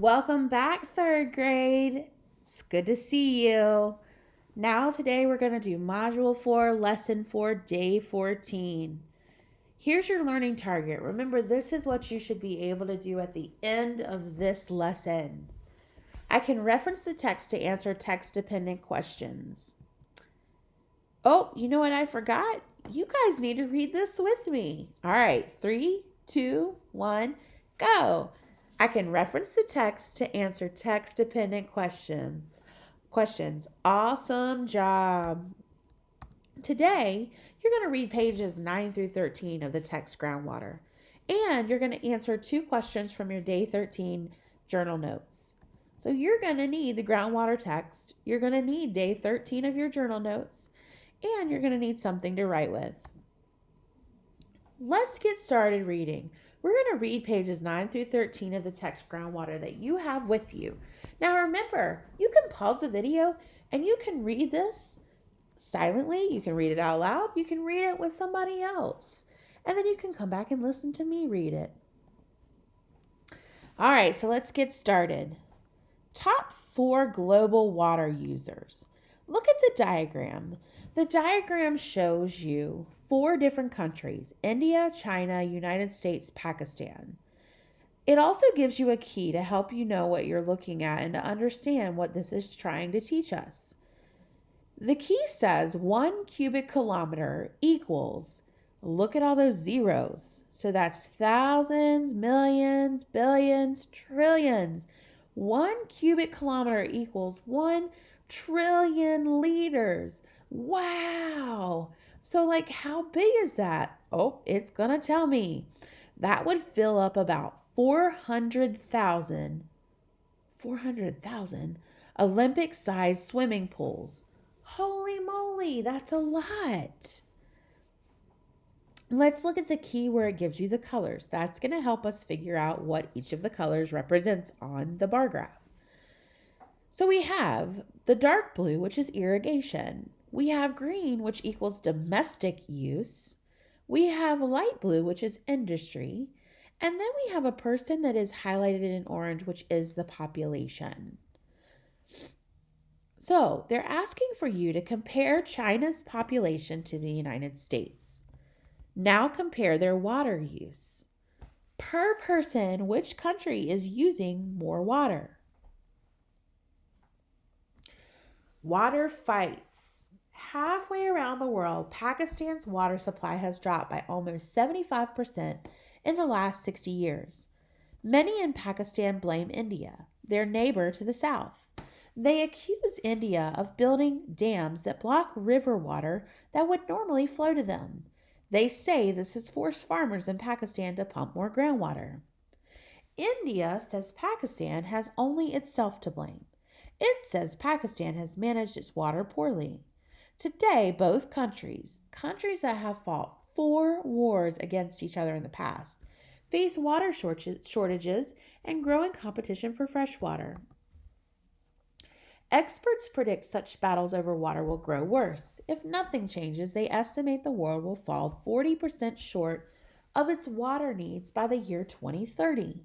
Welcome back, third grade. It's good to see you. Now, today we're going to do Module 4, Lesson 4, Day 14. Here's your learning target. Remember, this is what you should be able to do at the end of this lesson. I can reference the text to answer text-dependent questions. Oh, you know what I forgot? You guys need to read this with me. All right, 3, 2, 1, go. I can reference the text to answer text-dependent questions. Awesome job. Today, you're going to read pages 9 through 13 of the text Groundwater, and you're going to answer 2 questions from your Day 13 journal notes. So you're going to need the Groundwater text, you're going to need Day 13 of your journal notes, and you're going to need something to write with. Let's get started reading. We're going to read pages 9 through 13 of the text Groundwater that you have with you. Now remember, you can pause the video and you can read this silently. You can read it out loud. You can read it with somebody else. And then you can come back and listen to me read it. All right, so let's get started. Top 4 global water users. Look at the diagram. The diagram shows you 4 different countries: India, China, United States, Pakistan. It also gives you a key to help you know what you're looking at and to understand what this is trying to teach us. The key says 1 cubic kilometer equals, look at all those zeros. So that's thousands, millions, billions, trillions. 1 cubic kilometer equals 1 trillion liters. Wow. So how big is that? Oh, it's going to tell me. That would fill up about 400,000 Olympic-sized swimming pools. Holy moly, that's a lot. Let's look at the key where it gives you the colors. That's going to help us figure out what each of the colors represents on the bar graph. So we have the dark blue, which is irrigation. We have green, which equals domestic use. We have light blue, which is industry. And then we have a person that is highlighted in orange, which is the population. So they're asking for you to compare China's population to the United States. Now compare their water use. Per person, which country is using more water? Water fights. Halfway around the world, Pakistan's water supply has dropped by almost 75% in the last 60 years. Many in Pakistan blame India, their neighbor to the south. They accuse India of building dams that block river water that would normally flow to them. They say this has forced farmers in Pakistan to pump more groundwater. India says Pakistan has only itself to blame. It says Pakistan has managed its water poorly. Today, both countries that have fought 4 wars against each other in the past, face water shortages and growing competition for fresh water. Experts predict such battles over water will grow worse. If nothing changes, they estimate the world will fall 40% short of its water needs by the year 2030.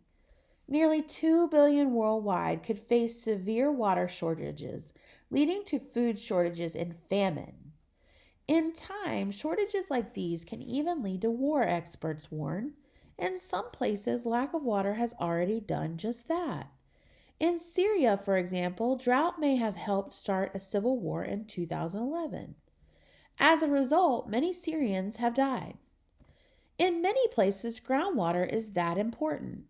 Nearly 2 billion worldwide could face severe water shortages, leading to food shortages and famine. In time, shortages like these can even lead to war, experts warn. In some places, lack of water has already done just that. In Syria, for example, drought may have helped start a civil war in 2011. As a result, many Syrians have died. In many places, groundwater is that important.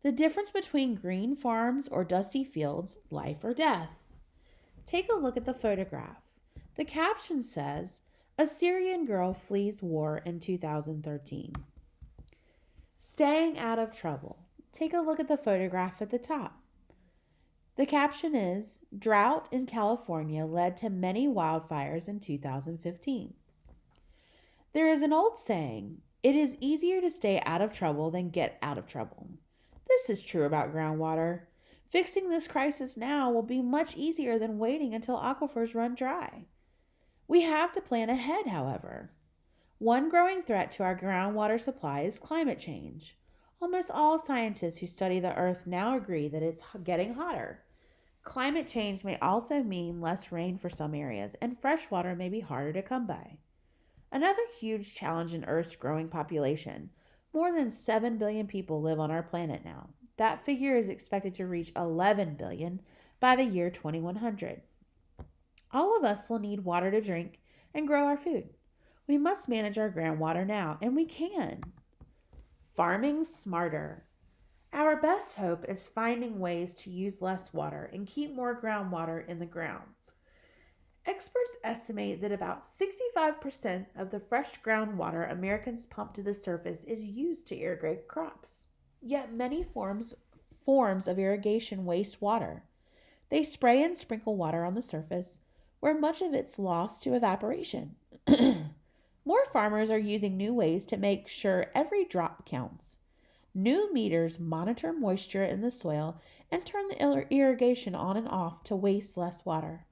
The difference between green farms or dusty fields, life or death. Take a look at the photograph. The caption says, "A Syrian girl flees war in 2013. Staying out of trouble. Take a look at the photograph at the top. The caption is, "Drought in California led to many wildfires in 2015. There is an old saying, "It is easier to stay out of trouble than get out of trouble." This is true about groundwater. Fixing this crisis now will be much easier than waiting until aquifers run dry. We have to plan ahead, however. One growing threat to our groundwater supply is climate change. Almost all scientists who study the Earth now agree that it's getting hotter. Climate change may also mean less rain for some areas, and fresh water may be harder to come by. Another huge challenge in Earth's growing population. More than 7 billion people live on our planet now. That figure is expected to reach 11 billion by the year 2100. All of us will need water to drink and grow our food. We must manage our groundwater now, and we can. Farming smarter. Our best hope is finding ways to use less water and keep more groundwater in the ground. Experts estimate that about 65% of the fresh groundwater Americans pump to the surface is used to irrigate crops. Yet many forms of irrigation waste water. They spray and sprinkle water on the surface, where much of it's lost to evaporation. More farmers are using new ways to make sure every drop counts. New meters monitor moisture in the soil and turn the irrigation on and off to waste less water.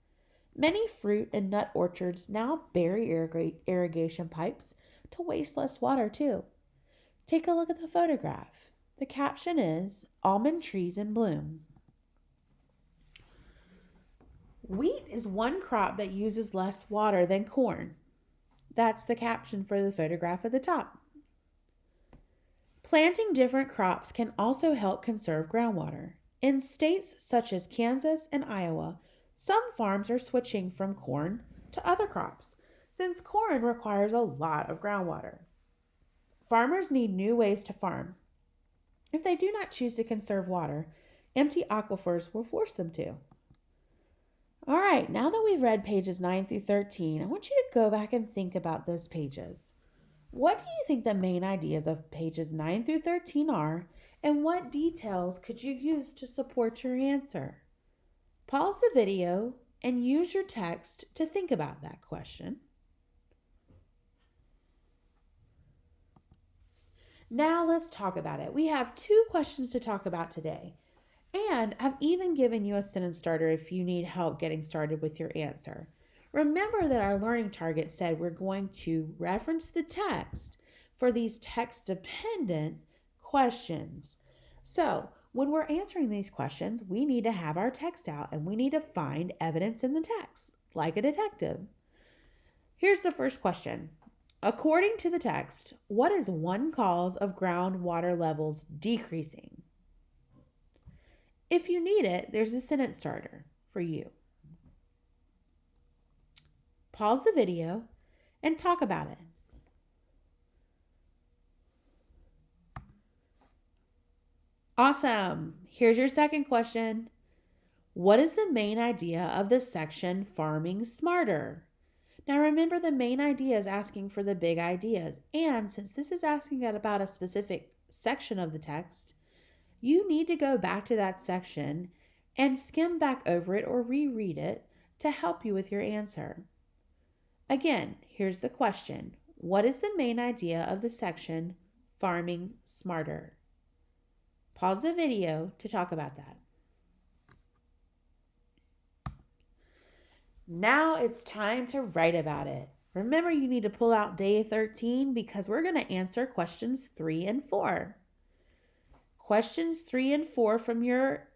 Many fruit and nut orchards now bury irrigation pipes to waste less water too. Take a look at the photograph. The caption is Almond Trees in Bloom. Wheat is one crop that uses less water than corn. That's the caption for the photograph at the top. Planting different crops can also help conserve groundwater. In states such as Kansas and Iowa, some farms are switching from corn to other crops, since corn requires a lot of groundwater. Farmers need new ways to farm. If they do not choose to conserve water, empty aquifers will force them to. All right, now that we've read pages 9 through 13, I want you to go back and think about those pages. What do you think the main ideas of pages 9 through 13 are, and what details could you use to support your answer? Pause the video and use your text to think about that question. Now let's talk about it. We have 2 questions to talk about today. And I've even given you a sentence starter if you need help getting started with your answer. Remember that our learning target said we're going to reference the text for these text-dependent questions. So when we're answering these questions, we need to have our text out and we need to find evidence in the text, like a detective. Here's the first question. According to the text, what is one cause of groundwater levels decreasing? If you need it, there's a sentence starter for you. Pause the video and talk about it. Awesome. Here's your second question. What is the main idea of the section Farming Smarter? Now remember, the main idea is asking for the big ideas. And since this is asking about a specific section of the text, you need to go back to that section and skim back over it or reread it to help you with your answer. Again, here's the question. What is the main idea of the section Farming Smarter? Pause the video to talk about that. Now it's time to write about it. Remember, you need to pull out day 13 because we're going to answer questions 3 and 4. Questions 3 and 4 from your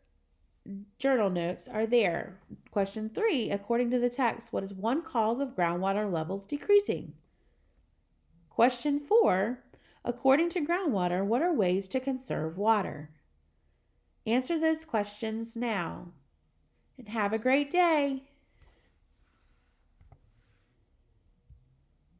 journal notes are there. Question 3, according to the text, what is one cause of groundwater levels decreasing? Question 4, according to groundwater, what are ways to conserve water? Answer those questions now, and have a great day.